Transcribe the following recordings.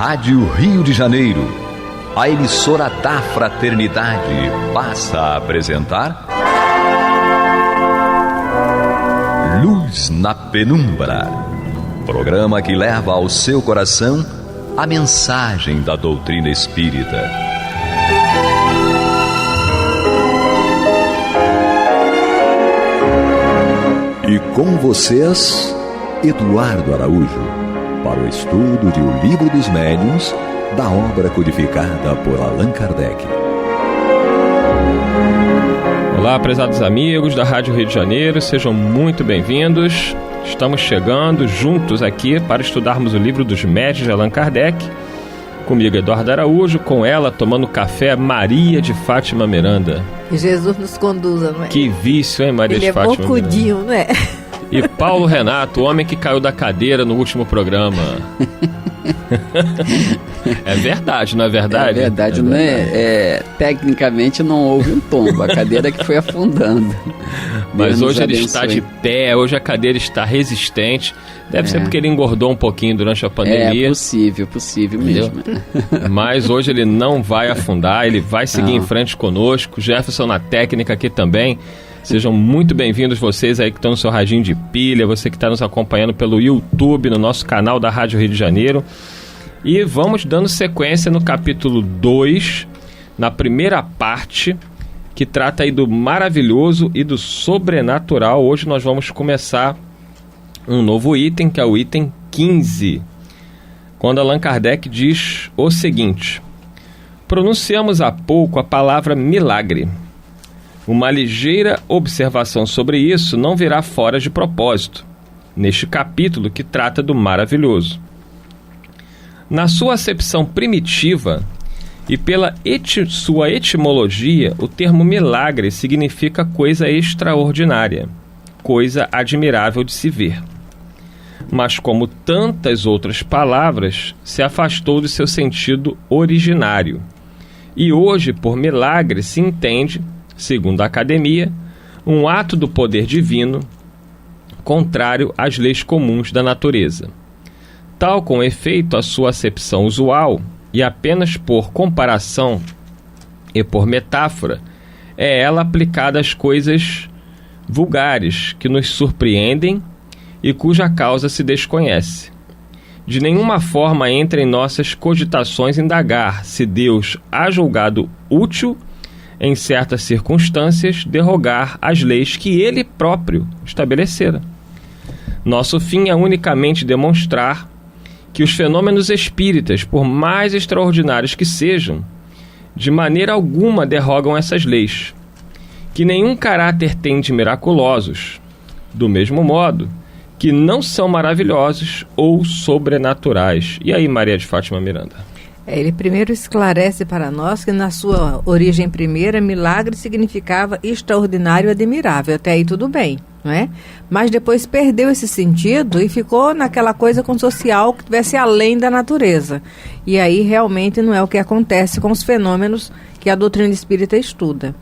Rádio Rio de Janeiro, a emissora da Fraternidade, passa a apresentar Luz na Penumbra, programa que leva ao seu coração a mensagem da doutrina espírita. E com vocês, Eduardo Araújo, para o estudo de O Livro dos Médiuns, da obra codificada por Allan Kardec. Olá, prezados amigos da Rádio Rio de Janeiro, sejam muito bem-vindos. Estamos chegando juntos aqui para estudarmos o Livro dos Médiuns de Allan Kardec. Comigo, Eduardo Araújo, com ela, tomando café, Maria de Fátima Miranda. Que Jesus nos conduza, não é? Que vício, hein, Maria de Fátima Miranda? Ele é bocudinho, não é? E Paulo Renato, o homem que caiu da cadeira no último programa. É verdade, não é verdade? É verdade, não é? Tecnicamente não houve um tombo, a cadeira que foi afundando. Mas hoje ele está de pé, hoje a cadeira está resistente. Deve ser porque ele engordou um pouquinho durante a pandemia. É possível mesmo. Mas hoje ele não vai afundar, ele vai seguir em frente conosco. Jefferson na técnica aqui também. Sejam muito bem-vindos vocês aí que estão no seu radinho de pilha, você que está nos acompanhando pelo YouTube, no nosso canal da Rádio Rio de Janeiro. E vamos dando sequência no capítulo 2, na primeira parte, que trata aí do maravilhoso e do sobrenatural. Hoje nós vamos começar um novo item, que é o item 15, quando Allan Kardec diz o seguinte: pronunciamos há pouco a palavra milagre. Uma ligeira observação sobre isso não virá fora de propósito, neste capítulo que trata do maravilhoso. Na sua acepção primitiva e pela sua etimologia, o termo milagre significa coisa extraordinária, coisa admirável de se ver. Mas, como tantas outras palavras, se afastou do seu sentido originário. E hoje, por milagre, se entende, segundo a Academia, um ato do poder divino contrário às leis comuns da natureza. Tal com efeito a sua acepção usual, e apenas por comparação e por metáfora, é ela aplicada às coisas vulgares que nos surpreendem e cuja causa se desconhece. De nenhuma forma entra em nossas cogitações indagar se Deus há julgado útil, em certas circunstâncias, derrogar as leis que ele próprio estabelecera. Nosso fim é unicamente demonstrar que os fenômenos espíritas, por mais extraordinários que sejam, de maneira alguma derrogam essas leis, que nenhum caráter têm de miraculosos, do mesmo modo que não são maravilhosos ou sobrenaturais. E aí, Maria de Fátima Miranda? Ele primeiro esclarece para nós que na sua origem primeira, milagre significava extraordinário e admirável. Até aí tudo bem, não é? Mas depois perdeu esse sentido e ficou naquela coisa com social que estivesse além da natureza. E aí realmente não é o que acontece com os fenômenos que a doutrina espírita estuda.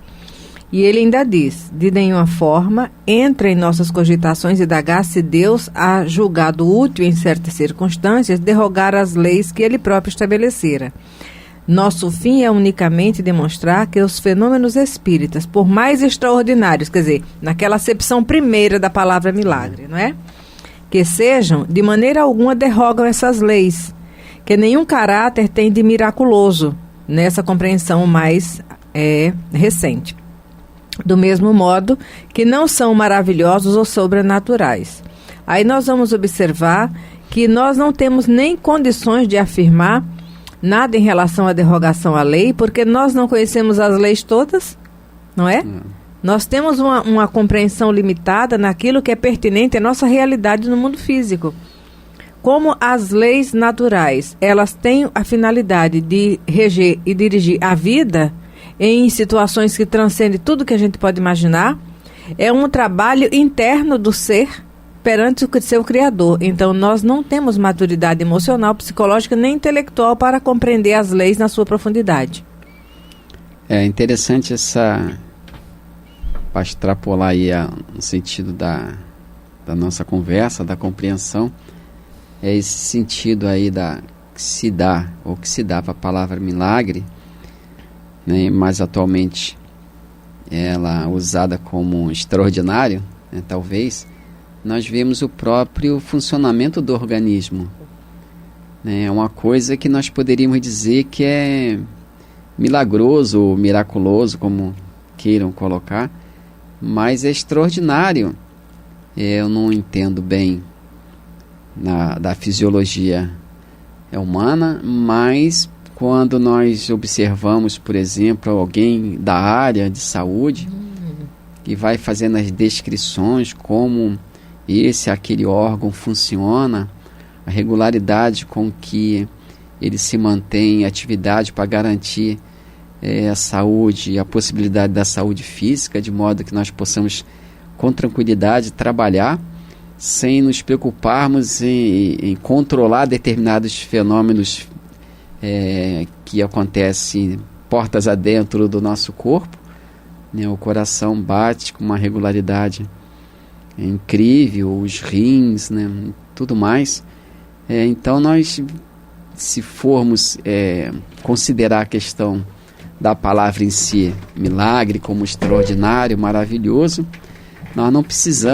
E ele ainda diz: de nenhuma forma entra em nossas cogitações indagar se Deus há julgado útil em certas circunstâncias derrogar as leis que ele próprio estabelecera. Nosso fim é unicamente demonstrar que os fenômenos espíritas, por mais extraordinários, quer dizer, naquela acepção primeira da palavra milagre, não é? Que sejam, de maneira alguma derrogam essas leis, que nenhum caráter tem de miraculoso, nessa compreensão mais recente. Do mesmo modo que não são maravilhosos ou sobrenaturais. Aí nós vamos observar que nós não temos nem condições de afirmar nada em relação à derrogação à lei, porque nós não conhecemos as leis todas, não é? Nós temos uma compreensão limitada naquilo que é pertinente à nossa realidade no mundo físico. Como as leis naturais, elas têm a finalidade de reger e dirigir a vida em situações que transcendem tudo que a gente pode imaginar, é um trabalho interno do ser perante o seu Criador. Então, nós não temos maturidade emocional, psicológica nem intelectual para compreender as leis na sua profundidade. É interessante para extrapolar aí no sentido da nossa conversa, da compreensão, é esse sentido aí que se dá para a palavra milagre, né, mais atualmente ela usada como extraordinário, né, talvez, nós vemos o próprio funcionamento do organismo. É uma coisa que nós poderíamos dizer que é milagroso ou miraculoso, como queiram colocar, mas é extraordinário. Eu não entendo bem da fisiologia humana, mas quando nós observamos, por exemplo, alguém da área de saúde que vai fazendo as descrições como aquele órgão funciona, a regularidade com que ele se mantém em atividade para garantir a saúde e a possibilidade da saúde física, de modo que nós possamos com tranquilidade trabalhar sem nos preocuparmos em controlar determinados fenômenos que acontecem portas adentro do nosso corpo, né? O coração bate com uma regularidade incrível, os rins, né? Tudo mais. Então nós, se formos considerar a questão da palavra em si, milagre como extraordinário, maravilhoso, nós não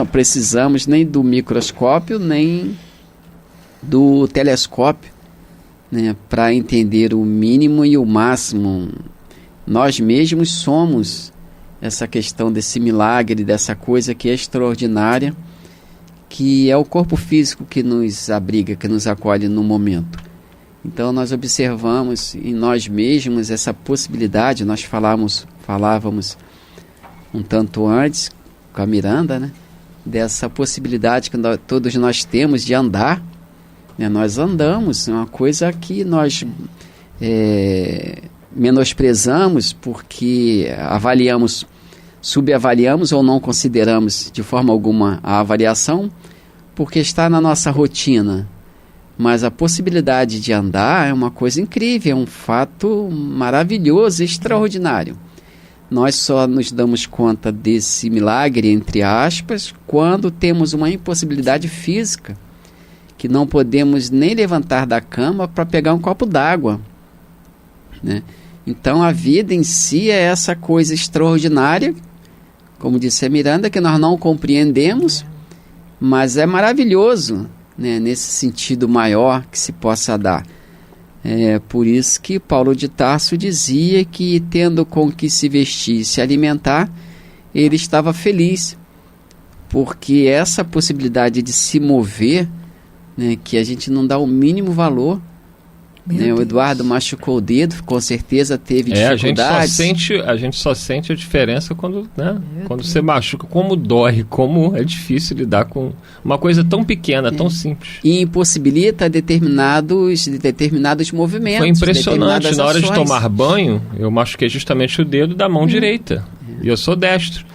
precisamos nem do microscópio, nem do telescópio, né, para entender o mínimo e o máximo. Nós mesmos somos essa questão desse milagre, dessa coisa que é extraordinária, que é o corpo físico que nos abriga, que nos acolhe no momento. Então nós observamos em nós mesmos essa possibilidade. Nós falávamos um tanto antes com a Miranda, né, dessa possibilidade que todos nós temos de andar, né? Nós andamos, é uma coisa que nós menosprezamos porque subavaliamos ou não consideramos de forma alguma a avaliação, porque está na nossa rotina. Mas a possibilidade de andar é uma coisa incrível, é um fato maravilhoso, extraordinário. Nós só nos damos conta desse milagre, entre aspas, quando temos uma impossibilidade física, que não podemos nem levantar da cama para pegar um copo d'água, né? Então a vida em si é essa coisa extraordinária, como disse a Miranda, que nós não compreendemos, mas é maravilhoso, né, nesse sentido maior que se possa dar. É por isso que Paulo de Tarso dizia que, tendo com que se vestir e se alimentar, ele estava feliz, porque essa possibilidade de se mover, né, que a gente não dá o mínimo valor, né? O Eduardo machucou o dedo, com certeza teve dificuldades. A gente só sente a diferença quando, né, quando você machuca, como dói, como é difícil lidar com uma coisa tão pequena, tão simples. E impossibilita determinados movimentos. Foi impressionante, na hora de tomar banho, eu machuquei justamente o dedo da mão direita, e eu sou destro.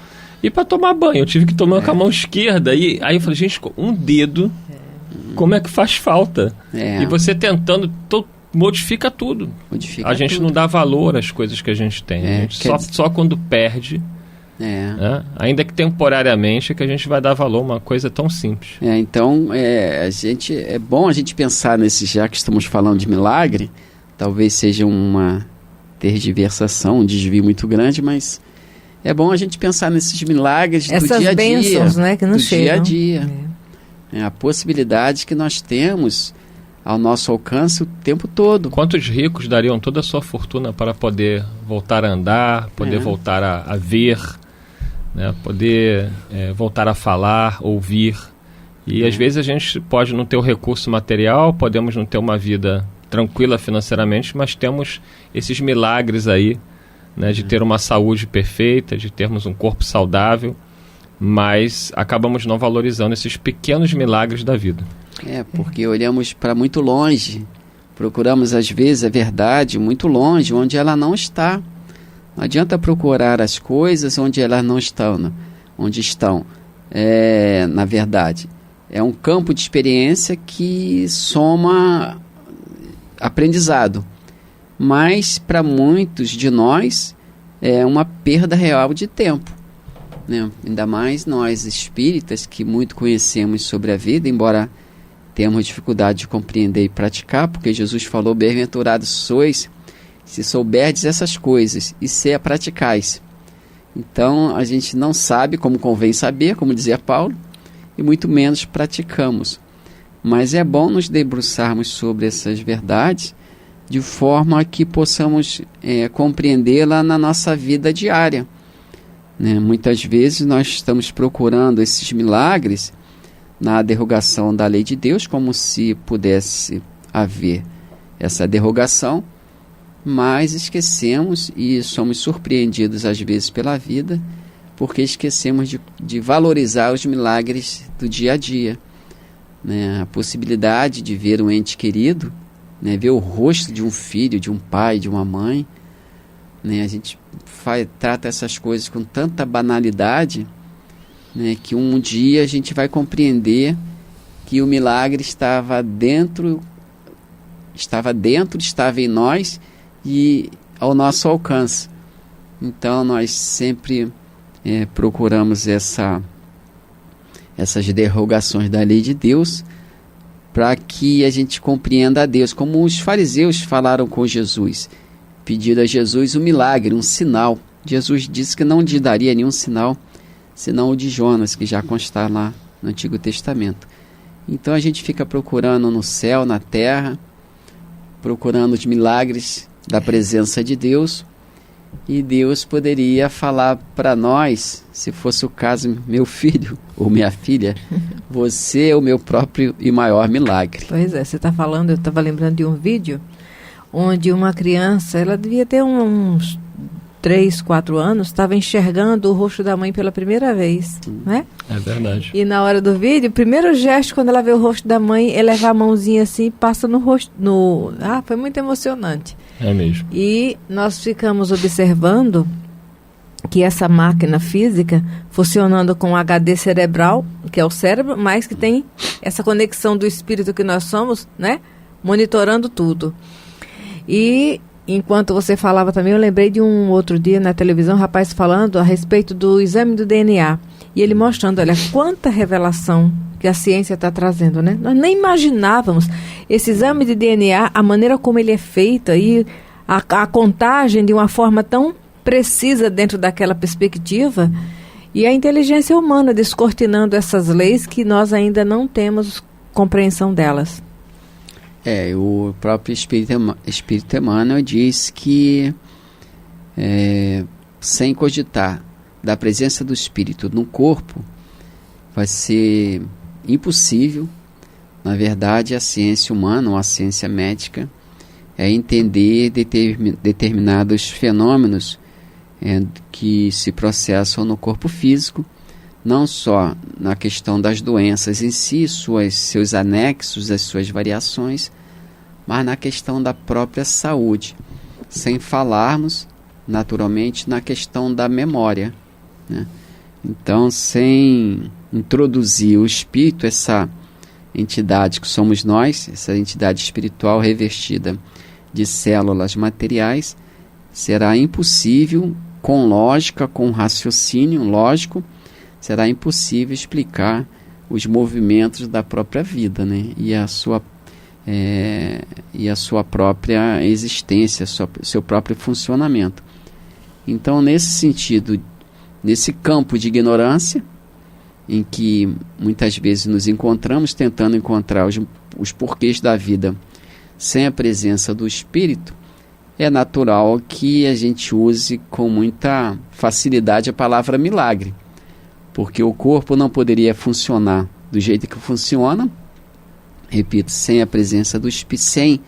E para tomar banho, eu tive que tomar com a mão esquerda, e aí eu falei, gente, um dedo, como é que faz falta? E você tentando... modifica tudo. A gente não dá valor às coisas que a gente tem. A gente só quando perde, né, ainda que temporariamente, é que a gente vai dar valor a uma coisa tão simples. Então, é bom a gente pensar nesse, já que estamos falando de milagre, talvez seja uma tergiversação, um desvio muito grande, mas é bom a gente pensar nesses milagres do dia a dia. Essas bênçãos, né, que nos chegam. Do dia a dia. A possibilidade que nós temos ao nosso alcance o tempo todo. Quantos ricos dariam toda a sua fortuna para poder voltar a andar, poder voltar a ver, né? Poder voltar a falar, ouvir. E às vezes a gente pode não ter o recurso material, podemos não ter uma vida tranquila financeiramente, mas temos esses milagres aí, né, de ter uma saúde perfeita, de termos um corpo saudável, mas acabamos não valorizando esses pequenos milagres da vida. Porque olhamos para muito longe, procuramos às vezes a verdade muito longe, onde ela não está. Não adianta procurar as coisas onde elas não estão, onde estão. Na verdade, é um campo de experiência que soma aprendizado, mas para muitos de nós é uma perda real de tempo, né? Ainda mais nós espíritas que muito conhecemos sobre a vida, embora temos dificuldade de compreender e praticar, porque Jesus falou: bem-aventurados sois se souberdes essas coisas e se a praticais. Então a gente não sabe como convém saber, como dizia Paulo, e muito menos praticamos. Mas é bom nos debruçarmos sobre essas verdades de forma que possamos compreendê-la na nossa vida diária, né? Muitas vezes nós estamos procurando esses milagres na derrogação da lei de Deus, como se pudesse haver essa derrogação, mas esquecemos e somos surpreendidos às vezes pela vida, porque esquecemos de valorizar os milagres do dia a dia, né? A possibilidade de ver um ente querido, né? Ver o rosto de um filho, de um pai, de uma mãe, né? A gente trata essas coisas com tanta banalidade, né? Que um dia a gente vai compreender que o milagre estava dentro, estava em nós e ao nosso alcance. Então nós sempre procuramos essas derrogações da lei de Deus para que a gente compreenda a Deus, como os fariseus falaram com Jesus, pediram a Jesus um milagre, um sinal. Jesus disse que não lhe daria nenhum sinal, senão o de Jonas, que já consta lá no Antigo Testamento. Então a gente fica procurando no céu, na terra, procurando os milagres da presença de Deus, e Deus poderia falar para nós, se fosse o caso, meu filho ou minha filha, você é o meu próprio e maior milagre. Pois é, você está falando, eu estava lembrando de um vídeo onde uma criança, ela devia ter uns 3, 4 anos, estava enxergando o rosto da mãe pela primeira vez, né? É verdade. E na hora do vídeo, o primeiro gesto, quando ela vê o rosto da mãe, é levar a mãozinha assim e passa no rosto. Foi muito emocionante. É mesmo. E nós ficamos observando que essa máquina física, funcionando com HD cerebral, que é o cérebro, mas que tem essa conexão do espírito que nós somos, né? Monitorando tudo. E enquanto você falava também, eu lembrei de um outro dia na televisão, um rapaz falando a respeito do exame do DNA. E ele mostrando, olha, quanta revelação que a ciência está trazendo, né? Nós nem imaginávamos esse exame de DNA, a maneira como ele é feito e a contagem de uma forma tão precisa dentro daquela perspectiva, e a inteligência humana descortinando essas leis que nós ainda não temos compreensão delas. O próprio Espírito Emmanuel diz que sem cogitar da presença do Espírito no corpo vai ser impossível, na verdade, a ciência humana ou a ciência médica entender determinados fenômenos que se processam no corpo físico, não só na questão das doenças em si, seus anexos, as suas variações, mas na questão da própria saúde, sem falarmos, naturalmente, na questão da memória, né? Então, sem introduzir o espírito, essa entidade que somos nós, essa entidade espiritual revestida de células materiais, será impossível, com lógica, com raciocínio lógico, será impossível explicar os movimentos da própria vida, né? E a sua própria existência, seu próprio funcionamento. Então, nesse sentido, nesse campo de ignorância, em que muitas vezes nos encontramos tentando encontrar os porquês da vida sem a presença do Espírito, é natural que a gente use com muita facilidade a palavra milagre, porque o corpo não poderia funcionar do jeito que funciona, repito, sem a presença do Espírito, sem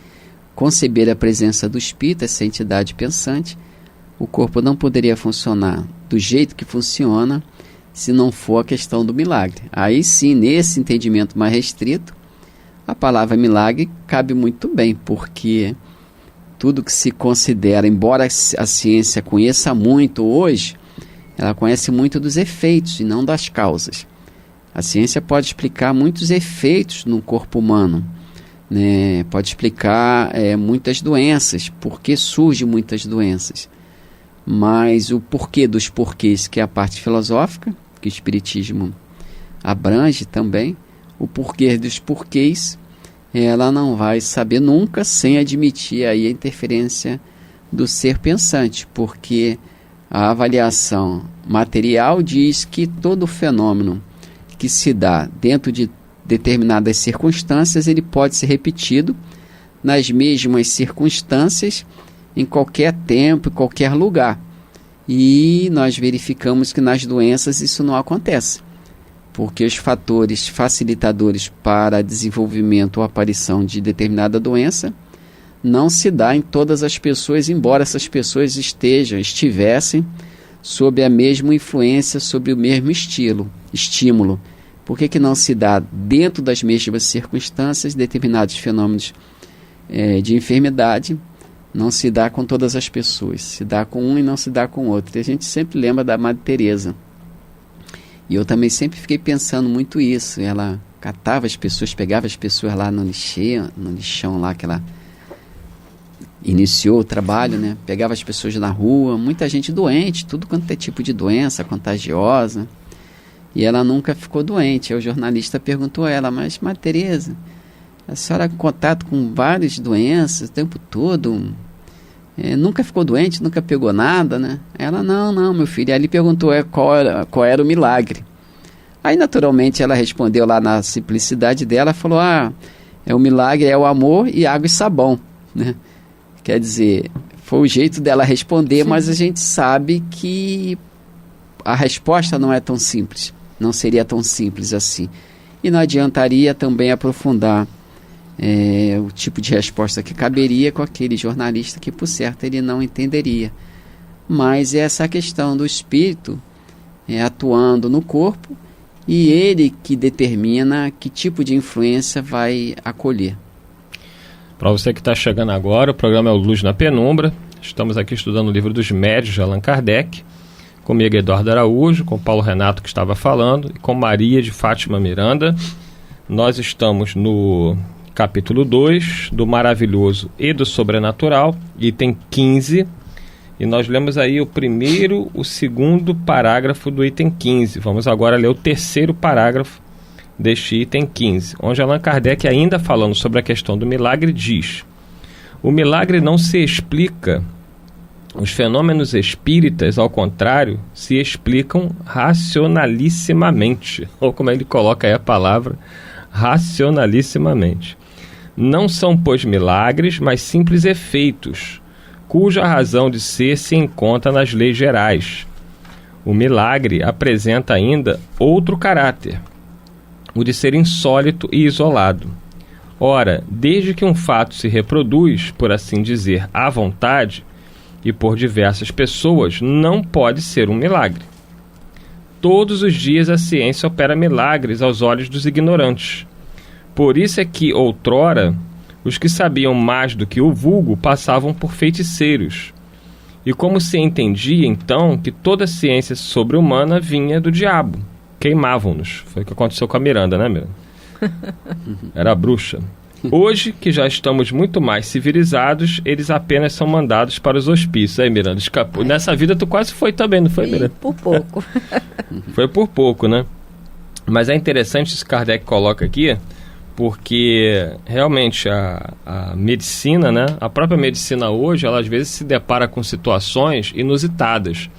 conceber a presença do Espírito, essa entidade pensante. O corpo não poderia funcionar do jeito que funciona se não for a questão do milagre. Aí sim, nesse entendimento mais restrito, a palavra milagre cabe muito bem, porque tudo que se considera, embora a ciência conheça muito hoje, ela conhece muito dos efeitos e não das causas. A ciência pode explicar muitos efeitos no corpo humano, né? Pode explicar muitas doenças, por que surgem muitas doenças. Mas o porquê dos porquês, que é a parte filosófica, que o Espiritismo abrange também, o porquê dos porquês, ela não vai saber nunca sem admitir aí a interferência do ser pensante, porque a avaliação material diz que todo fenômeno que se dá dentro de determinadas circunstâncias, ele pode ser repetido nas mesmas circunstâncias, em qualquer tempo, em qualquer lugar. E nós verificamos que nas doenças isso não acontece, porque os fatores facilitadores para desenvolvimento ou aparição de determinada doença não se dá em todas as pessoas, embora essas pessoas estivessem sob a mesma influência, sob o mesmo estímulo. Por que não se dá dentro das mesmas circunstâncias determinados fenômenos de enfermidade? Não se dá com todas as pessoas, se dá com um e não se dá com outro. E a gente sempre lembra da Madre Teresa. E eu também sempre fiquei pensando muito isso. Ela catava as pessoas, pegava as pessoas lá no lixão lá que ela iniciou o trabalho, né? Pegava as pessoas na rua, muita gente doente, tudo quanto é tipo de doença contagiosa. E ela nunca ficou doente. Aí o jornalista perguntou a ela, mas Madre Teresa, a senhora em contato com várias doenças o tempo todo, nunca ficou doente, nunca pegou nada, né? Ela, não, meu filho. Aí ele perguntou qual era o milagre. Aí, naturalmente, ela respondeu lá na simplicidade dela, falou, o milagre é o amor e água e sabão, né? Quer dizer, foi o jeito dela responder, sim, mas a gente sabe que a resposta não é tão simples, não seria tão simples assim. E não adiantaria também aprofundar o tipo de resposta que caberia com aquele jornalista que, por certo, ele não entenderia. Mas é essa questão do espírito atuando no corpo e ele que determina que tipo de influência vai acolher. Para você que está chegando agora, o programa é o Luz na Penumbra. Estamos aqui estudando o livro dos Médiuns de Allan Kardec, comigo Eduardo Araújo, com Paulo Renato que estava falando, e com Maria de Fátima Miranda. Nós estamos no capítulo 2 do Maravilhoso e do Sobrenatural, item 15, e nós lemos aí o primeiro, o segundo parágrafo do item 15. Vamos agora ler o terceiro parágrafo deste item 15, onde Allan Kardec, ainda falando sobre a questão do milagre, diz: o milagre não se explica. Os fenômenos espíritas, ao contrário, se explicam racionalissimamente. Ou como ele coloca aí a palavra, racionalissimamente. Não são, pois, milagres, mas simples efeitos, cuja razão de ser se encontra nas leis gerais. O milagre apresenta ainda outro caráter, o de ser insólito e isolado. Ora, desde que um fato se reproduz, por assim dizer, à vontade, e por diversas pessoas, não pode ser um milagre. Todos os dias a ciência opera milagres aos olhos dos ignorantes. Por isso é que, outrora, os que sabiam mais do que o vulgo passavam por feiticeiros. E como se entendia, então, que toda ciência sobre-humana vinha do diabo. Queimavam-nos. Foi o que aconteceu com a Miranda, né, Miranda? Era a bruxa. Hoje, que já estamos muito mais civilizados, eles apenas são mandados para os hospícios. Aí, Miranda, escapou. Nessa vida tu quase foi também, não foi, Miranda? Por pouco. Foi por pouco, né? Mas é interessante isso que Kardec coloca aqui, porque realmente a medicina, né? A própria medicina hoje, ela às vezes se depara com situações inusitadas.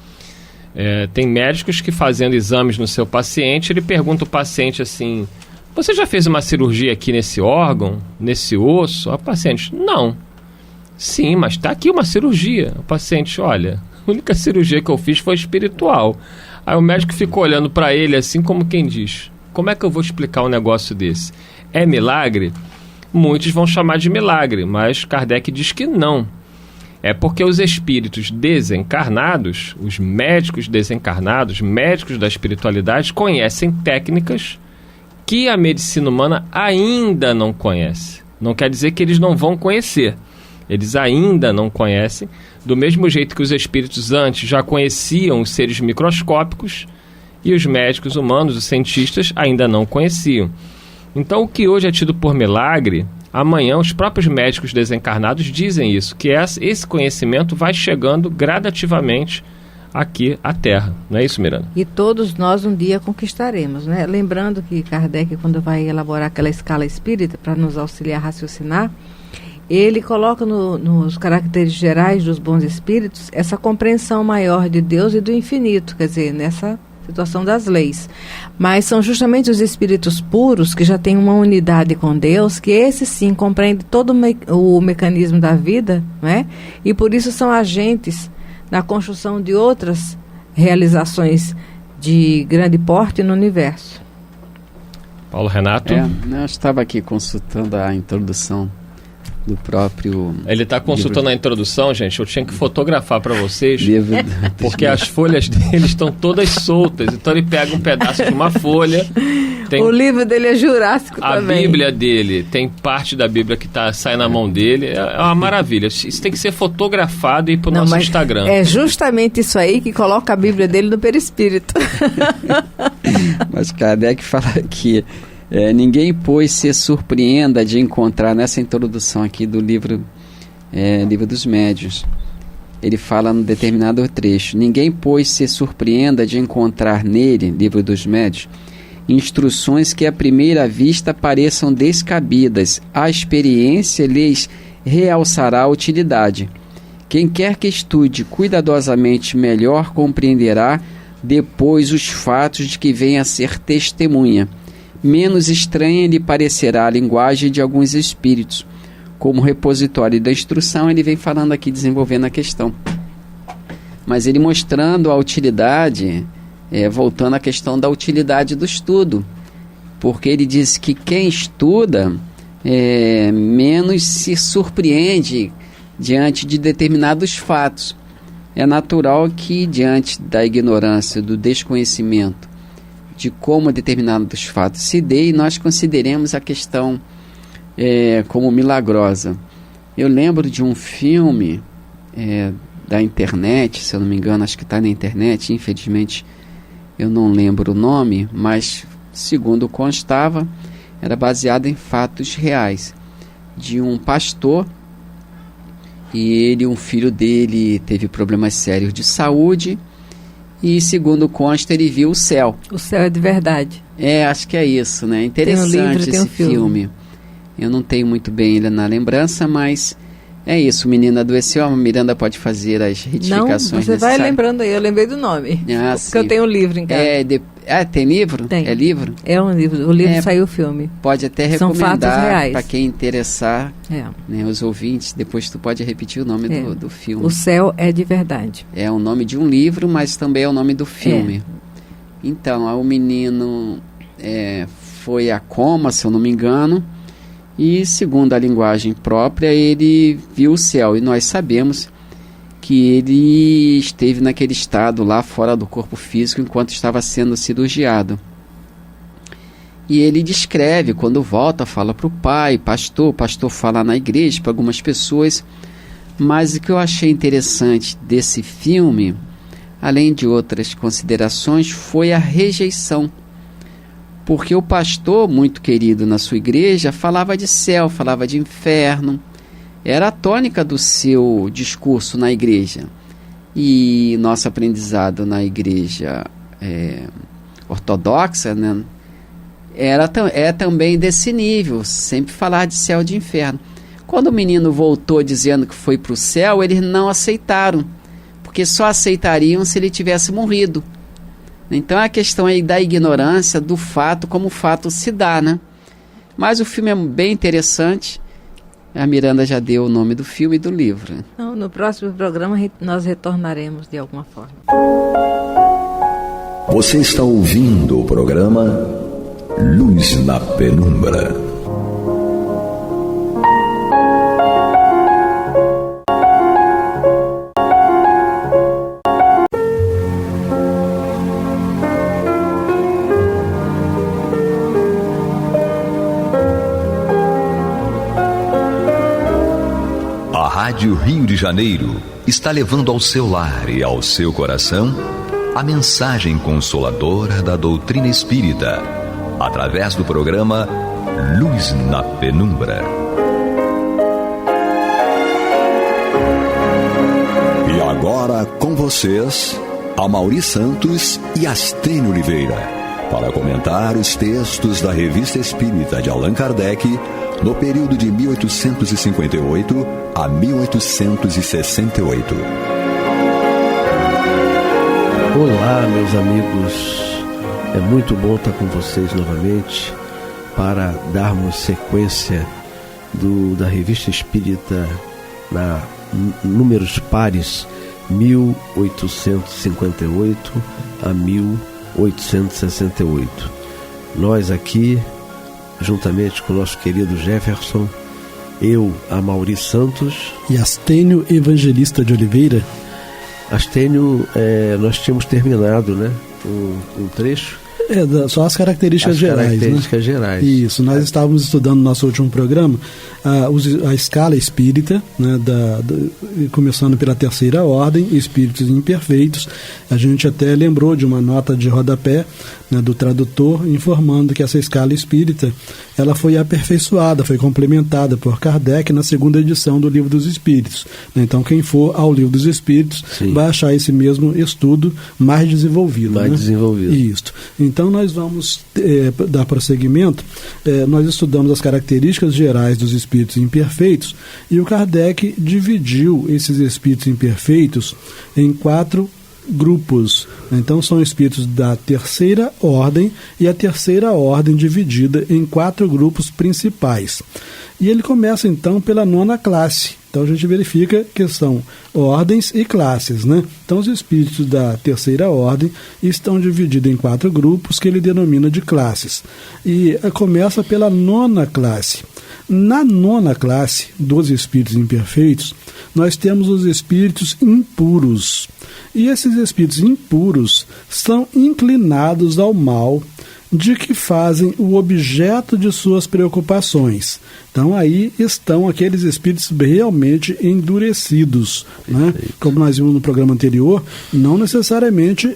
Tem médicos que, fazendo exames no seu paciente, ele pergunta ao paciente assim: você já fez uma cirurgia aqui nesse órgão, nesse osso? A paciente: não. Sim, mas está aqui uma cirurgia. O paciente: olha, a única cirurgia que eu fiz foi espiritual. Aí o médico ficou olhando para ele assim como quem diz: como é que eu vou explicar um negócio desse? É milagre? Muitos vão chamar de milagre, mas Kardec diz que não. É porque os espíritos desencarnados, os médicos desencarnados, médicos da espiritualidade, conhecem técnicas que a medicina humana ainda não conhece. Não quer dizer que eles não vão conhecer. Eles ainda não conhecem, do mesmo jeito que os espíritos antes já conheciam os seres microscópicos e os médicos humanos, os cientistas, ainda não conheciam. Então, o que hoje é tido por milagre, amanhã os próprios médicos desencarnados dizem isso, que esse conhecimento vai chegando gradativamente aqui a Terra. Não é isso, Miranda? E todos nós um dia conquistaremos, né? Lembrando que Kardec, quando vai elaborar aquela escala espírita para nos auxiliar a raciocinar, ele coloca nos caracteres gerais dos bons espíritos essa compreensão maior de Deus e do infinito, quer dizer, nessa situação das leis. Mas são justamente os espíritos puros que já têm uma unidade com Deus, que esses sim compreendem todo o mecanismo da vida, né? E por isso são agentes na construção de outras realizações de grande porte no universo. Paulo Renato? Eu estava aqui consultando a introdução do próprio... Ele está consultando a introdução, gente. Eu tinha que fotografar para vocês, porque as folhas dele estão todas soltas. Então ele pega um pedaço de uma folha. O livro dele é Jurássico também. A Bíblia dele, tem parte da Bíblia que sai na mão dele. É uma maravilha. Isso tem que ser fotografado e ir para o nosso Instagram. É justamente isso aí que coloca a Bíblia dele no perispírito. Mas Kardec fala que ninguém, pois, se surpreenda de encontrar nessa introdução aqui do livro dos Médiuns. Ele fala num determinado trecho: ninguém, pois, se surpreenda de encontrar nele, livro dos Médiuns, instruções que à primeira vista pareçam descabidas. A experiência lhes realçará a utilidade. Quem quer que estude cuidadosamente melhor compreenderá depois os fatos de que vem a ser testemunha. Menos estranha lhe parecerá a linguagem de alguns espíritos. Como repositório da instrução, ele vem falando aqui, desenvolvendo a questão. Mas ele mostrando a utilidade, voltando à questão da utilidade do estudo. Porque ele diz que quem estuda menos se surpreende diante de determinados fatos. É natural que, diante da ignorância, do desconhecimento, de como determinados fatos se dêem, nós consideremos a questão como milagrosa. Eu lembro de um filme da internet, se eu não me engano, acho que está na internet, infelizmente eu não lembro o nome, mas segundo constava, era baseado em fatos reais, de um pastor, e um filho dele teve problemas sérios de saúde, e segundo consta, ele viu o céu. O céu é de verdade. Acho que é isso, né? Interessante tem livro, esse filme. Eu não tenho muito bem ele na lembrança, mas é isso. O menino adoeceu, a Miranda pode fazer as retificações. Não, você vai lembrando aí, eu lembrei do nome. Porque sim. Eu tenho um livro em casa. Tem livro? Tem. É livro? É um livro. O livro saiu o filme. Pode até recomendar para quem interessar, né, os ouvintes. Depois tu pode repetir o nome do filme. O céu é de verdade. É o nome de um livro, mas também é o nome do filme. Então, o menino foi a coma, se eu não me engano, e segundo a linguagem própria, ele viu o céu. E nós sabemos que ele esteve naquele estado lá fora do corpo físico enquanto estava sendo cirurgiado. E ele descreve, quando volta, fala para o pai, o pastor fala na igreja para algumas pessoas. Mas o que eu achei interessante desse filme, além de outras considerações, foi a rejeição. Porque o pastor, muito querido na sua igreja, falava de céu, falava de inferno. Era a tônica do seu discurso na igreja. E nosso aprendizado na igreja ortodoxa, né, é também desse nível, sempre falar de céu e de inferno. Quando o menino voltou dizendo que foi para o céu, eles não aceitaram, porque só aceitariam se ele tivesse morrido. Então é a questão aí da ignorância do fato, como o fato se dá, né? Mas o filme é bem interessante. A Miranda já deu o nome do filme e do livro. Não, no próximo programa nós retornaremos de alguma forma. Você está ouvindo o programa Luz na Penumbra. Rádio Rio de Janeiro está levando ao seu lar e ao seu coração a mensagem consoladora da doutrina espírita, através do programa Luz na Penumbra. E agora com vocês, Amaury Santos e Astênio Oliveira, para comentar os textos da Revista Espírita de Allan Kardec no período de 1858 a 1868. Olá, meus amigos, é muito bom estar com vocês novamente para darmos sequência da Revista Espírita na números pares 1858 a 1868. Nós aqui, juntamente com o nosso querido Jefferson, eu, Amaury Santos e Astênio Evangelista de Oliveira. Astênio, nós tínhamos terminado, né, um trecho. Só as características gerais. Características gerais. Isso, nós estávamos estudando no nosso último programa a escala espírita, né, começando pela terceira ordem, espíritos imperfeitos. A gente até lembrou de uma nota de rodapé, né, do tradutor, informando que essa escala espírita ela foi aperfeiçoada, foi complementada por Kardec na segunda edição do Livro dos Espíritos. Então, quem for ao Livro dos Espíritos Sim. vai achar esse mesmo estudo mais desenvolvido. Desenvolvido. Isso. Então, nós vamos dar prosseguimento. Nós estudamos as características gerais dos espíritos imperfeitos e o Kardec dividiu esses espíritos imperfeitos em 4 grupos. Então, são espíritos da terceira ordem e a terceira ordem dividida em 4 grupos principais. E ele começa, então, pela 9ª classe. Então, a gente verifica que são ordens e classes, né? Então, os espíritos da terceira ordem estão divididos em 4 grupos que ele denomina de classes. E começa pela 9ª classe. Na 9ª classe dos espíritos imperfeitos, nós temos os espíritos impuros. E esses espíritos impuros são inclinados ao mal, de que fazem o objeto de suas preocupações. Então, aí estão aqueles espíritos realmente endurecidos, né? Como nós vimos no programa anterior, não necessariamente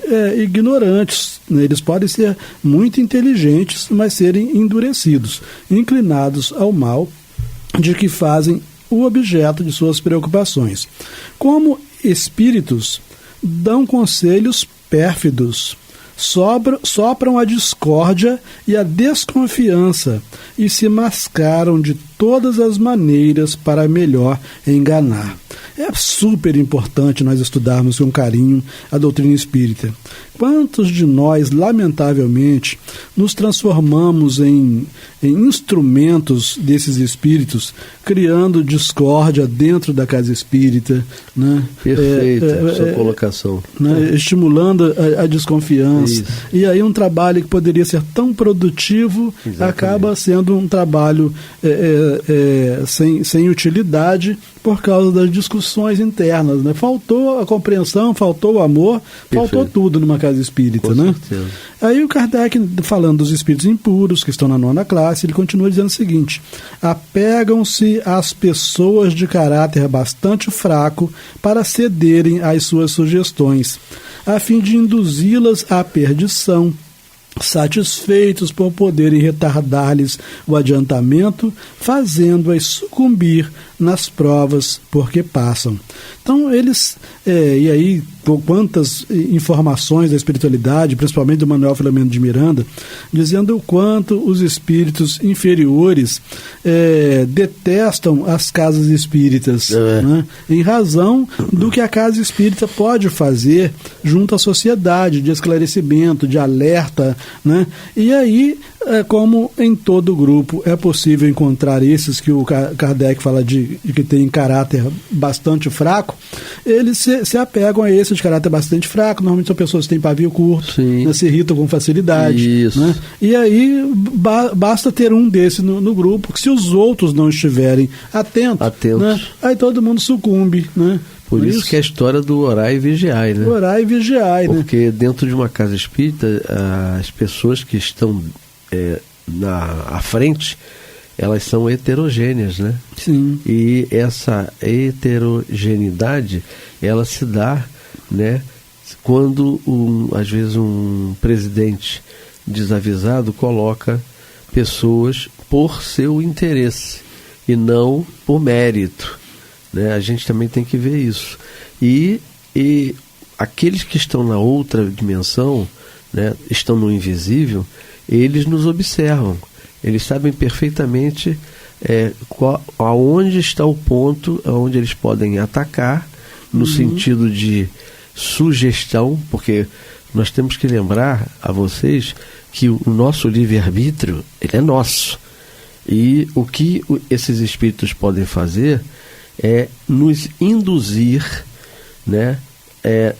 ignorantes, né? Eles podem ser muito inteligentes, mas serem endurecidos, inclinados ao mal, de que fazem o objeto de suas preocupações. Como espíritos, dão conselhos pérfidos, sopram a discórdia e a desconfiança e se mascaram de todas as maneiras para melhor enganar. É super importante nós estudarmos com carinho a doutrina espírita. Quantos de nós, lamentavelmente, nos transformamos em instrumentos desses espíritos, criando discórdia dentro da casa espírita, né? Perfeito, sua colocação. Né? Estimulando a desconfiança. Isso. E aí um trabalho que poderia ser tão produtivo acaba sendo um trabalho sem utilidade por causa das discussões internas, né? Faltou a compreensão, faltou o amor, faltou tudo numa casa espírita, né? Certeza. Aí o Kardec, falando dos espíritos impuros que estão na 9ª classe, ele continua dizendo o seguinte: apegam-se às pessoas de caráter bastante fraco para cederem às suas sugestões, a fim de induzi-las à perdição, satisfeitos por poderem retardar-lhes o adiantamento, fazendo-as sucumbir nas provas porque passam. Então, eles, e aí, quantas informações da espiritualidade, principalmente do Manuel Filomeno de Miranda, dizendo o quanto os espíritos inferiores detestam as casas espíritas, né, em razão do que a casa espírita pode fazer junto à sociedade, de esclarecimento, de alerta, né? E aí, como em todo grupo é possível encontrar esses que o Kardec fala de que tem caráter bastante fraco, eles se apegam a esses de caráter bastante fraco. Normalmente são pessoas que têm pavio curto, né, se irritam com facilidade. Né? E aí basta ter um desses no grupo, que se os outros não estiverem atentos. Né, aí todo mundo sucumbe, né? Por isso que é a história do orar e vigiar, né? Orar e vigiar, porque dentro de uma casa espírita, as pessoas que estão à frente, elas são heterogêneas, né? Sim. E essa heterogeneidade, ela se dá, né, quando às vezes um presidente desavisado coloca pessoas por seu interesse e não por mérito, né? A gente também tem que ver isso. E aqueles que estão na outra dimensão, né, estão no invisível, eles nos observam. Eles sabem perfeitamente aonde está o ponto onde eles podem atacar, no sentido de sugestão, porque nós temos que lembrar a vocês que o nosso livre-arbítrio, ele é nosso. E o que esses espíritos podem fazer é nos induzir, né,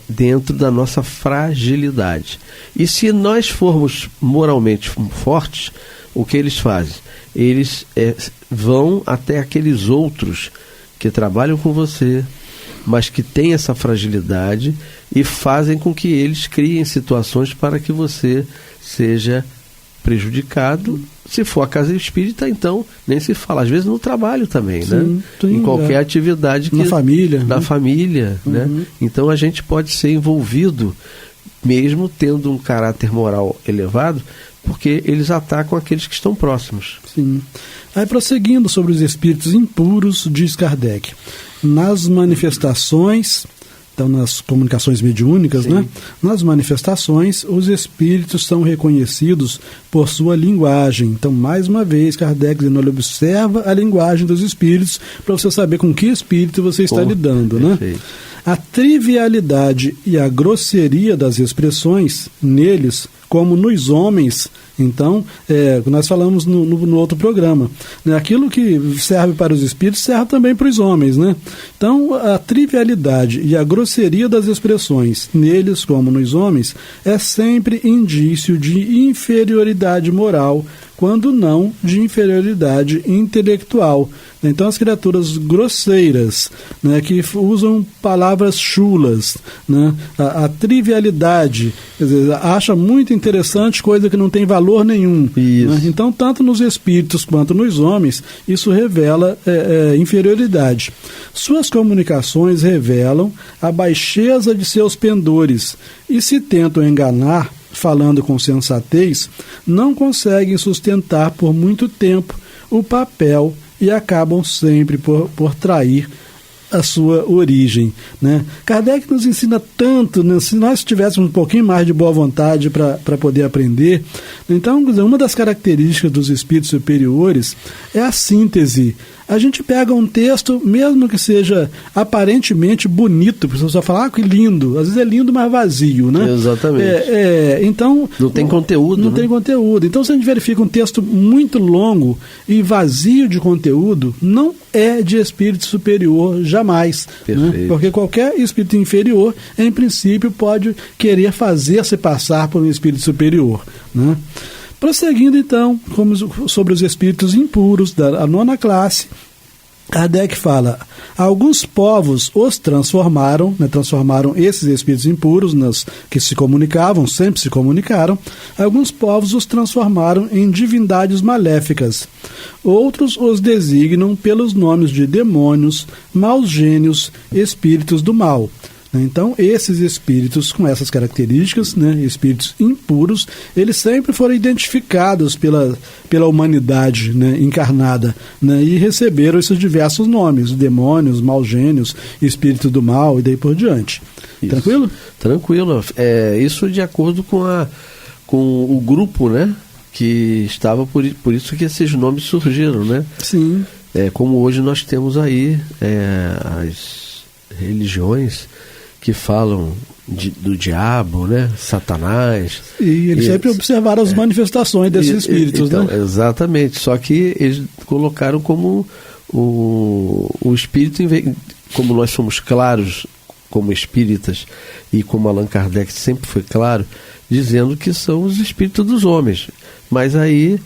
dentro da nossa fragilidade. E se nós formos moralmente fortes, o que eles fazem? Eles vão até aqueles outros que trabalham com você, mas que têm essa fragilidade, e fazem com que eles criem situações para que você seja prejudicado. Se for a casa espírita, então nem se fala. Às vezes no trabalho também, sim, né? Em qualquer atividade. Na família. Na família, né? Então a gente pode ser envolvido, mesmo tendo um caráter moral elevado, porque eles atacam aqueles que estão próximos. Sim. Aí, prosseguindo sobre os espíritos impuros, diz Kardec, nas manifestações, então nas comunicações mediúnicas, né? Nas manifestações, os espíritos são reconhecidos por sua linguagem. Então, mais uma vez, Kardec dizendo, ele observa a linguagem dos espíritos para você saber com que espírito você está lidando, né? A trivialidade e a grosseria das expressões neles, como nos homens, então, nós falamos no outro programa, né? Aquilo que serve para os espíritos serve também para os homens, né? Então, a trivialidade e a grosseria das expressões neles, como nos homens, é sempre indício de inferioridade moral, quando não de inferioridade intelectual. Então, as criaturas grosseiras, né, que usam palavras chulas, né, a trivialidade, quer dizer, acha muito interessante coisa que não tem valor nenhum. Né? Então, tanto nos espíritos quanto nos homens, isso revela inferioridade. Suas comunicações revelam a baixeza de seus pendores, e se tentam enganar, falando com sensatez, não conseguem sustentar por muito tempo o papel e acabam sempre por trair a sua origem, né? Kardec nos ensina tanto, né? Se nós tivéssemos um pouquinho mais de boa vontade para poder aprender. Então, uma das características dos espíritos superiores é a síntese. A gente pega um texto, mesmo que seja aparentemente bonito, a pessoa só fala, que lindo, às vezes é lindo, mas vazio, né? Exatamente. Então, não tem conteúdo. Não tem conteúdo. Então, se a gente verifica um texto muito longo e vazio de conteúdo, não é de espírito superior jamais. Né? Porque qualquer espírito inferior, em princípio, pode querer fazer-se passar por um espírito superior, né? Prosseguindo, então, sobre os espíritos impuros da 9ª classe, Kardec fala, alguns povos os transformaram, né, transformaram esses espíritos impuros, que se comunicavam, sempre se comunicaram, alguns povos os transformaram em divindades maléficas, outros os designam pelos nomes de demônios, maus gênios, espíritos do mal. Então, esses espíritos com essas características, né, espíritos impuros, eles sempre foram identificados pela humanidade, né, encarnada, né, e receberam esses diversos nomes, demônios, maus gênios, espírito do mal e daí por diante. Isso. Tranquilo? Tranquilo. Isso de acordo com o grupo, né, que estava, por isso que esses nomes surgiram, né? Sim. Como hoje nós temos aí as religiões que falam do diabo, né? Satanás. E eles sempre observaram as manifestações desses espíritos, então, né? Exatamente, só que eles colocaram como o espírito, como nós somos claros como espíritas, e como Allan Kardec sempre foi claro, dizendo que são os espíritos dos homens. Mas aí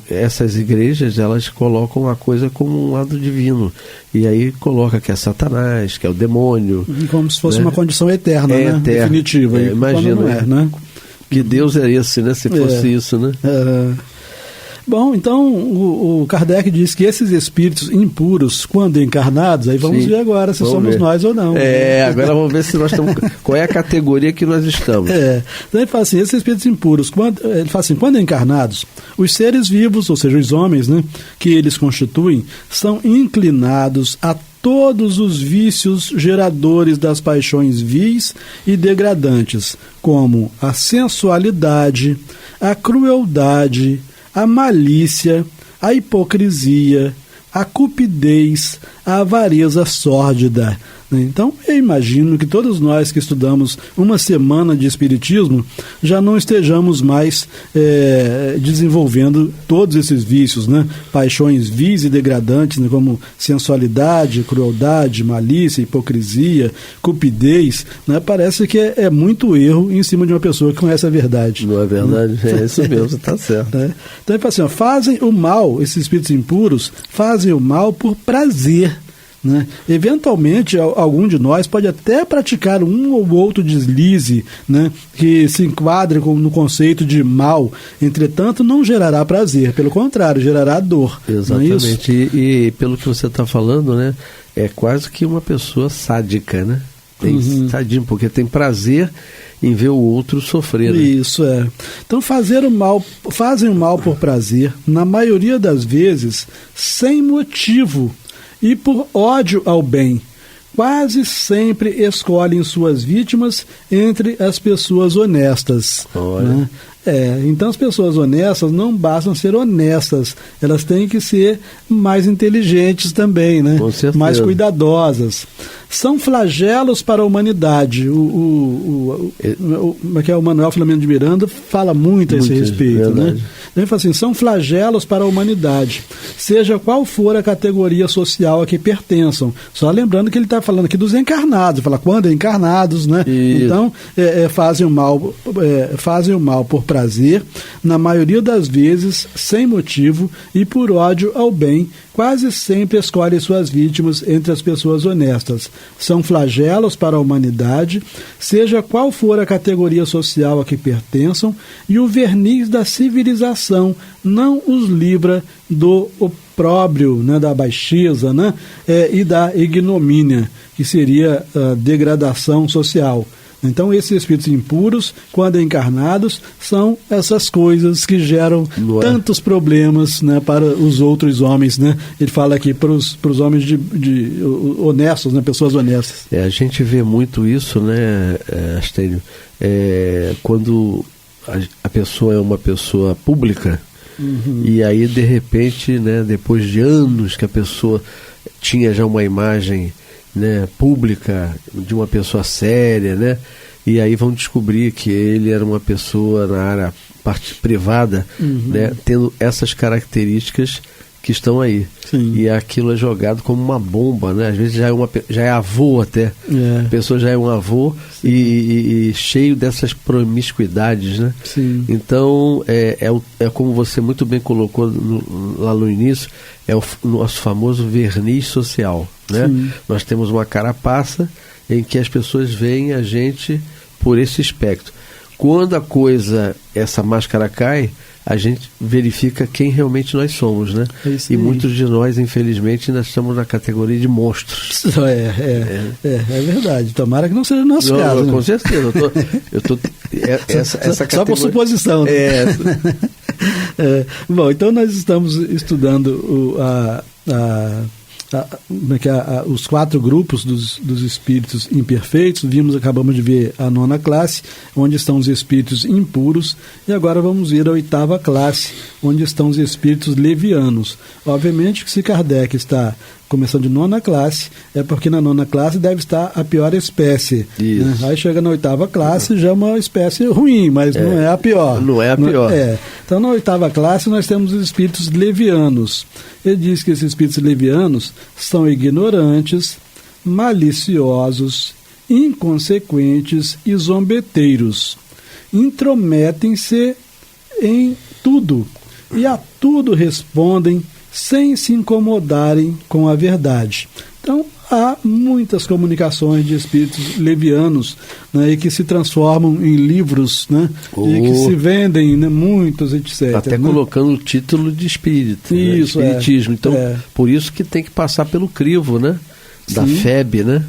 essas igrejas, elas colocam a coisa como um lado divino, e aí coloca que é Satanás, que é o demônio, como se fosse, né, uma condição eterna, né? Eterna. Definitiva. Imagina, né? Que Deus é esse, né? Se fosse isso, né? Bom, então o Kardec diz que esses espíritos impuros, quando encarnados, aí vamos ver agora se somos nós ou não. Agora vamos ver se nós estamos. Qual é a categoria que nós estamos. Então ele fala assim, esses espíritos impuros, ele fala assim, quando encarnados, os seres vivos, ou seja, os homens, né, que eles constituem, são inclinados a todos os vícios geradores das paixões vis e degradantes, como a sensualidade, a crueldade, a malícia, a hipocrisia, a cupidez, a avareza sórdida. Então, eu imagino que todos nós que estudamos uma semana de Espiritismo já não estejamos mais desenvolvendo todos esses vícios, né? Paixões vis e degradantes, né? Como sensualidade, crueldade, malícia, hipocrisia, cupidez, né? Parece que é muito erro em cima de uma pessoa que conhece a verdade. Não é verdade? É isso mesmo, você está certo. Então, ele fala assim, fazem o mal, esses espíritos impuros, fazem o mal por prazer. Né? Eventualmente, algum de nós pode até praticar um ou outro deslize, né, que se enquadre no conceito de mal, entretanto, não gerará prazer, pelo contrário, gerará dor. Exatamente. Não é isso? E pelo que você está falando, né, é quase que uma pessoa sádica, né? Sadismo, porque tem prazer em ver o outro sofrer. Né? Isso é. Então, fazem o mal por prazer, na maioria das vezes, sem motivo, e por ódio ao bem. Quase sempre escolhem suas vítimas entre as pessoas honestas. Né? Então as pessoas honestas não bastam ser honestas, elas têm que ser mais inteligentes também, né? Mais cuidadosas. São flagelos para a humanidade. O Manuel Filomeno de Miranda fala muito a esse respeito. Né? Ele fala assim, são flagelos para a humanidade, seja qual for a categoria social a que pertençam. Só lembrando que ele está falando aqui dos encarnados, fala quando encarnados, né? Então fazem o mal por prazer, na maioria das vezes sem motivo e por ódio ao bem, quase sempre escolhem suas vítimas entre as pessoas honestas. São flagelos para a humanidade, seja qual for a categoria social a que pertençam, e o verniz da civilização não os livra do opróbrio, né, da baixeza, né, e da ignomínia, que seria a degradação social. Então, esses espíritos impuros, quando encarnados, são essas coisas que geram tantos problemas, né, para os outros homens. Né? Ele fala aqui para os homens de honestos, né, pessoas honestas. A gente vê muito isso, né, Astênio, quando a pessoa é uma pessoa pública, e aí, de repente, né, depois de anos que a pessoa tinha já uma imagem, né, pública, de uma pessoa séria, né? E aí vão descobrir que ele era uma pessoa na área privada, né, tendo essas características que estão aí. Sim. E aquilo é jogado como uma bomba, né? Às vezes já é avô até. A pessoa já é um avô e cheio dessas promiscuidades, né? Sim. Então, é como você muito bem colocou lá no início, é o nosso famoso verniz social, né? Nós temos uma carapaça em que as pessoas veem a gente por esse espectro. Quando essa máscara cai, a gente verifica quem realmente nós somos, né? E muitos de nós, infelizmente, ainda estamos na categoria de monstros. É verdade. Tomara que não seja o nosso caso. Com né? certeza. Essa categoria... Só por suposição. Né? Bom, então nós estamos estudando os 4 grupos dos espíritos imperfeitos. Acabamos de ver a 9ª classe, onde estão os espíritos impuros, e agora vamos ver a 8ª classe, onde estão os espíritos levianos. Obviamente que se Kardec está começando de 9ª classe, é porque na 9ª classe deve estar a pior espécie. Né? Aí chega na 8ª classe, já é uma espécie ruim, mas não é a pior. Não é a pior. Então na 8ª classe nós temos os espíritos levianos. Ele diz que esses espíritos levianos são ignorantes, maliciosos, inconsequentes e zombeteiros. Intrometem-se em tudo e a tudo respondem sem se incomodarem com a verdade. Então, há muitas comunicações de espíritos levianos, né, e que se transformam em livros, né, e que se vendem, né, muitos, etc. Até colocando o título de espírito, isso, né, espiritismo. Então, por isso que tem que passar pelo crivo, né? Da FEB, né?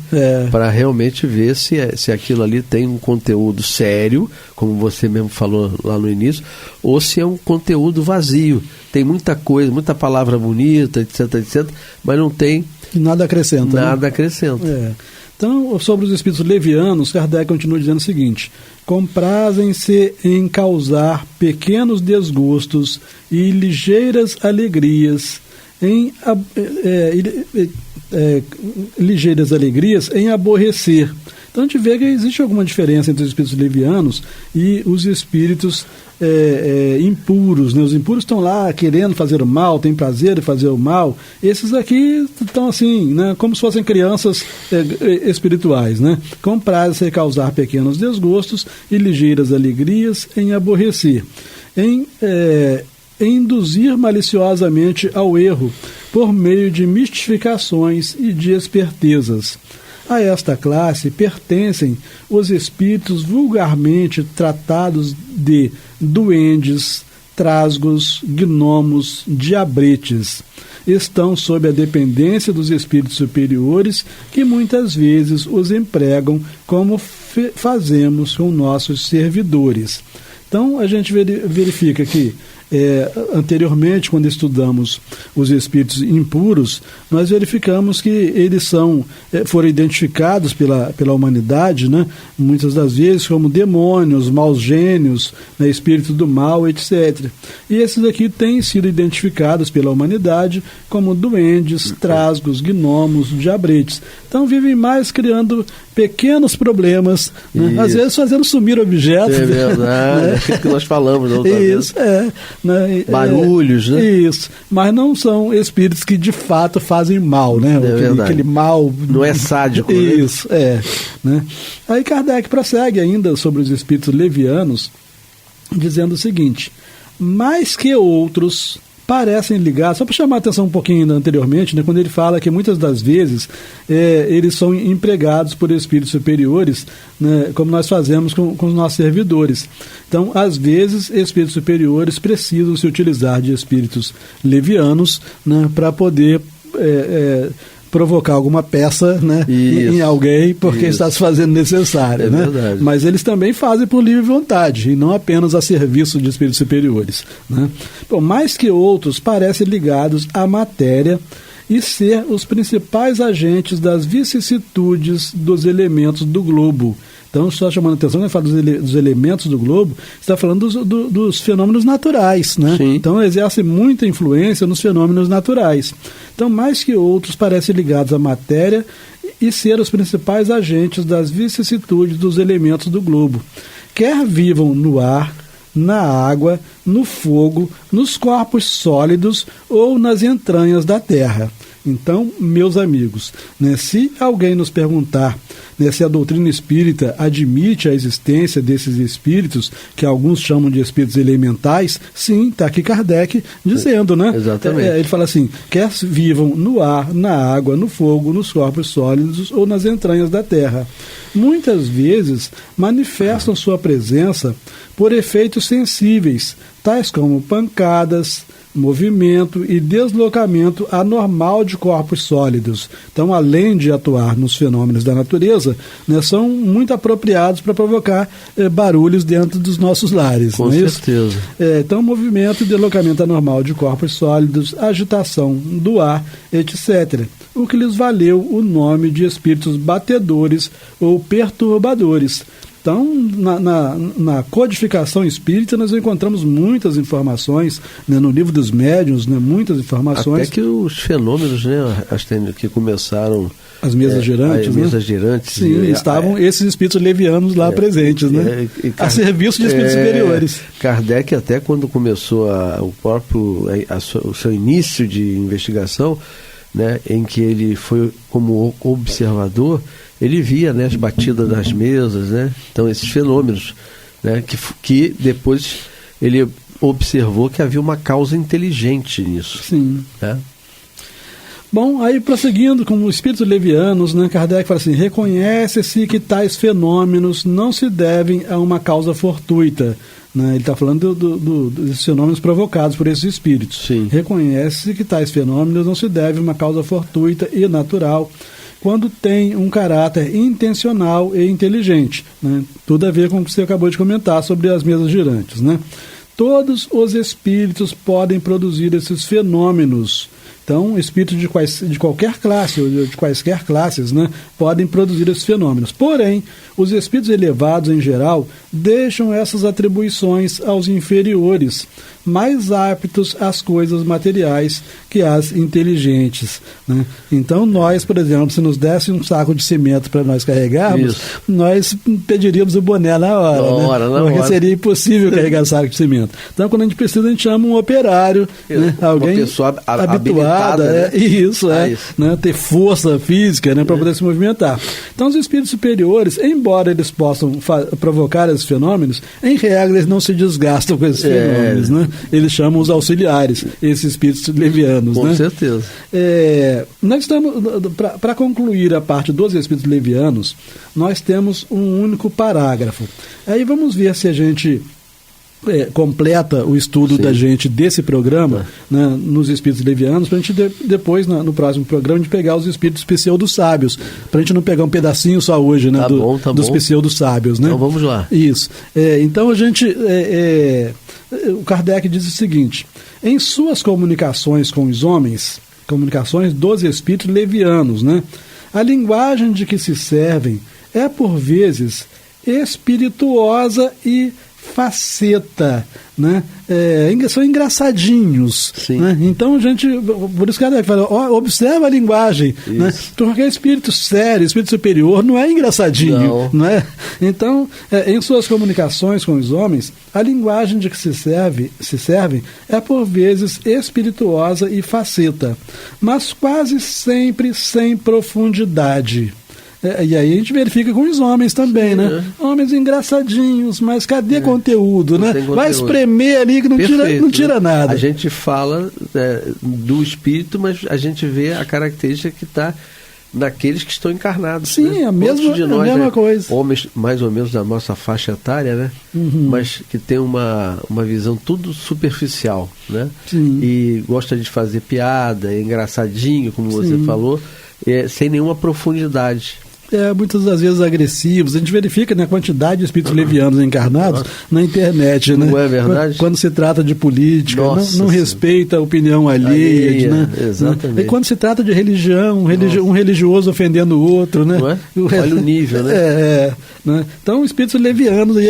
Para realmente ver se aquilo ali tem um conteúdo sério, como você mesmo falou lá no início, ou se é um conteúdo vazio. Tem muita coisa, muita palavra bonita, etc, etc, mas não tem E nada acrescenta. Nada acrescenta. Então, sobre os espíritos levianos, Kardec continua dizendo o seguinte: comprazem-se em causar pequenos desgostos e ligeiras alegrias em aborrecer. Então a gente vê que existe alguma diferença entre os espíritos levianos e os espíritos impuros, né? Os impuros estão lá querendo fazer o mal, têm prazer em fazer o mal. Esses aqui estão assim, né? Como se fossem crianças espirituais, né? Comprazem-se em causar pequenos desgostos e ligeiras alegrias em aborrecer, em induzir maliciosamente ao erro por meio de mistificações e de espertezas. A esta classe pertencem os espíritos vulgarmente tratados de duendes, trasgos, gnomos, diabretes. Estão sob a dependência dos espíritos superiores, que muitas vezes os empregam como fazemos com nossos servidores. Então, a gente verifica que anteriormente, quando estudamos os espíritos impuros, nós verificamos que eles foram identificados pela humanidade, né, muitas das vezes como demônios, maus gênios, né, espírito do mal, etc. E esses aqui têm sido identificados pela humanidade como duendes, trasgos, gnomos, diabretes. Então vivem mais criando pequenos problemas, né, às vezes fazendo sumir objetos. É verdade, né? É que nós falamos da outra vez. Né, barulhos, né? Isso, mas não são espíritos que de fato fazem mal, né? Aquele mal... Não é sádico, isso, né? Aí Kardec prossegue ainda sobre os espíritos levianos, dizendo o seguinte: mais que outros parecem ligados, só para chamar a atenção um pouquinho anteriormente, né, quando ele fala que muitas das vezes eles são empregados por espíritos superiores, né, como nós fazemos com os nossos servidores. Então, às vezes, espíritos superiores precisam se utilizar de espíritos levianos, né, para poder provocar alguma peça, né, em alguém, porque está se fazendo necessário. Né? Verdade. Mas eles também fazem por livre vontade, e não apenas a serviço de espíritos superiores. Né? Bom, mais que outros, parecem ligados à matéria e ser os principais agentes das vicissitudes dos elementos do globo. Então, só chamando a atenção, quando fala dos elementos do globo, está falando dos fenômenos naturais, né? Então, exerce muita influência nos fenômenos naturais. Então, mais que outros, parecem ligados à matéria e ser os principais agentes das vicissitudes dos elementos do globo. Quer vivam no ar, na água, no fogo, nos corpos sólidos ou nas entranhas da terra. Então, meus amigos, né, se alguém nos perguntar, né, se a doutrina espírita admite a existência desses espíritos, que alguns chamam de espíritos elementais, sim, está aqui Kardec dizendo, né? Exatamente. Ele fala assim: quer vivam no ar, na água, no fogo, nos corpos sólidos ou nas entranhas da terra. Muitas vezes manifestam sua presença por efeitos sensíveis, tais como pancadas, movimento e deslocamento anormal de corpos sólidos. Então, além de atuar nos fenômenos da natureza, né, são muito apropriados para provocar barulhos dentro dos nossos lares. Com certeza. Então, movimento e deslocamento anormal de corpos sólidos, agitação do ar, etc. O que lhes valeu o nome de espíritos batedores ou perturbadores. Então, na codificação espírita, nós encontramos muitas informações, né, no livro dos médiuns, né, muitas informações. Até que os fenômenos, né, que começaram... As mesas girantes, as né? mesas girantes. Sim, estavam esses espíritos levianos lá presentes, né? A serviço de espíritos superiores. Kardec, até quando começou o seu início de investigação, né, em que ele foi como observador, ele via, né, as batidas das mesas, né? Então, esses fenômenos, né, que depois ele observou que havia uma causa inteligente nisso. Sim. Né? Bom, aí prosseguindo com os espíritos levianos, né, Kardec fala assim: reconhece-se que tais fenômenos não se devem a uma causa fortuita. Né? Ele está falando dos fenômenos provocados por esses espíritos. Sim. Reconhece-se que tais fenômenos não se devem a uma causa fortuita e natural, quando tem um caráter intencional e inteligente. Né? Tudo a ver com o que você acabou de comentar sobre as mesas girantes. Né? Todos os espíritos podem produzir esses fenômenos Então, espíritos de qualquer classe, ou de quaisquer classes, né, podem produzir esses fenômenos. Porém, os espíritos elevados, em geral, deixam essas atribuições aos inferiores, mais aptos às coisas materiais que às inteligentes, né? Então, nós, por exemplo, se nos desse um saco de cimento para nós carregarmos, nós pediríamos o boné na hora, né? Porque seria impossível carregar saco de cimento. Então, quando a gente precisa, a gente chama um operário, né? Alguém, uma pessoa habilitada, né? Né? Ter força física, né? Para poder se movimentar. Então, os espíritos superiores, embora eles possam provocar esses fenômenos, em regra eles não se desgastam com esses fenômenos, né? Eles chamam os auxiliares, esses espíritos levianos. Com certeza. Nós estamos, para concluir a parte dos espíritos levianos, nós temos um único parágrafo. Aí vamos ver se a gente completa o estudo da gente desse programa, né, nos espíritos levianos, para a gente depois, no próximo programa, a gente pegar os espíritos pseudo-sábios, para a gente não pegar um pedacinho só hoje, né, dos pseudo-sábios. Né? Então vamos lá. Isso. Então a gente... o Kardec diz o seguinte: em suas comunicações com os homens, comunicações dos espíritos levianos, né, a linguagem de que se servem é por vezes espirituosa e faceta, né? São engraçadinhos, né? Então a gente, por isso que Kardec fala, observa a linguagem, né? Porque espírito sério, espírito superior não é engraçadinho, não é? Então, em suas comunicações com os homens, a linguagem de que se servem é por vezes espirituosa e faceta, mas quase sempre sem profundidade. E aí a gente verifica com os homens também, né? Homens engraçadinhos, mas cadê conteúdo, né? Conteúdo. Vai espremer ali que não tira nada. A gente fala do espírito, mas a gente vê a característica que está naqueles que estão encarnados. Sim, né? a mesma coisa. Homens mais ou menos da nossa faixa etária, né? Mas que tem uma visão tudo superficial, né? Sim. E gosta de fazer piada, é engraçadinho, como você falou, sem nenhuma profundidade. Muitas das vezes agressivos. A gente verifica, né, a quantidade de espíritos levianos encarnados na internet, né? Não é verdade? Quando se trata de política, não respeita a opinião alheia, né? Exatamente. E quando se trata de religião, um religioso ofendendo o outro, né? Não é? Olha o nível, né? Né? Então, espíritos levianos aí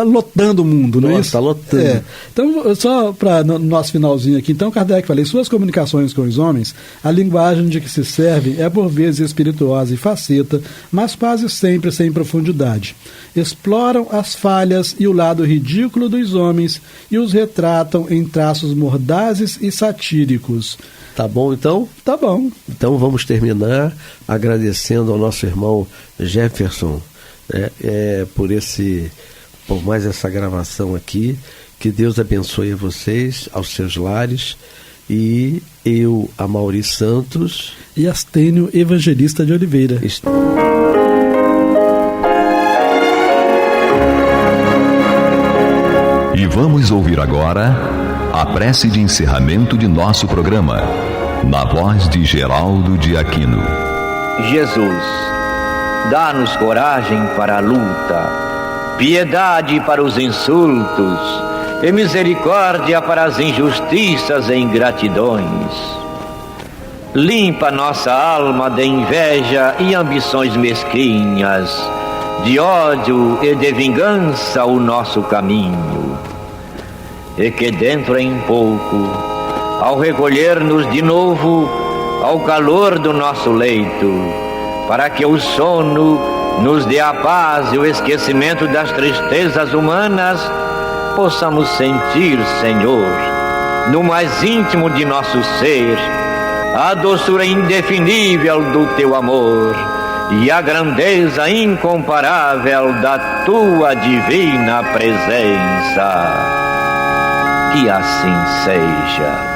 lotando o mundo, não é isso? Está lotando. Então, só para no nosso finalzinho aqui, então, Kardec fala, em suas comunicações com os homens, a linguagem de que se serve é por vezes espirituosa e faceta, mas quase sempre sem profundidade. Exploram as falhas e o lado ridículo dos homens e os retratam em traços mordazes e satíricos. Tá bom, então? Tá bom. Então vamos terminar agradecendo ao nosso irmão Jefferson por mais essa gravação aqui. Que Deus abençoe a vocês, aos seus lares. E eu, Amaury Santos e Astênio Evangelista de Oliveira. E vamos ouvir agora a prece de encerramento de nosso programa, na voz de Geraldo de Aquino. Jesus, dá-nos coragem para a luta, piedade para os insultos e misericórdia para as injustiças e ingratidões. Limpa nossa alma de inveja e ambições mesquinhas, de ódio e de vingança o nosso caminho. E que dentro em pouco, ao recolher-nos de novo ao calor do nosso leito, para que o sono nos dê a paz e o esquecimento das tristezas humanas, possamos sentir, Senhor, no mais íntimo de nosso ser, a doçura indefinível do Teu amor e a grandeza incomparável da Tua divina presença. Que assim seja.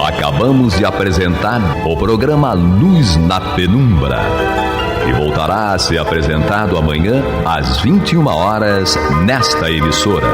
Acabamos de apresentar o programa Luz na Penumbra, que voltará a ser apresentado amanhã às 21 horas nesta emissora.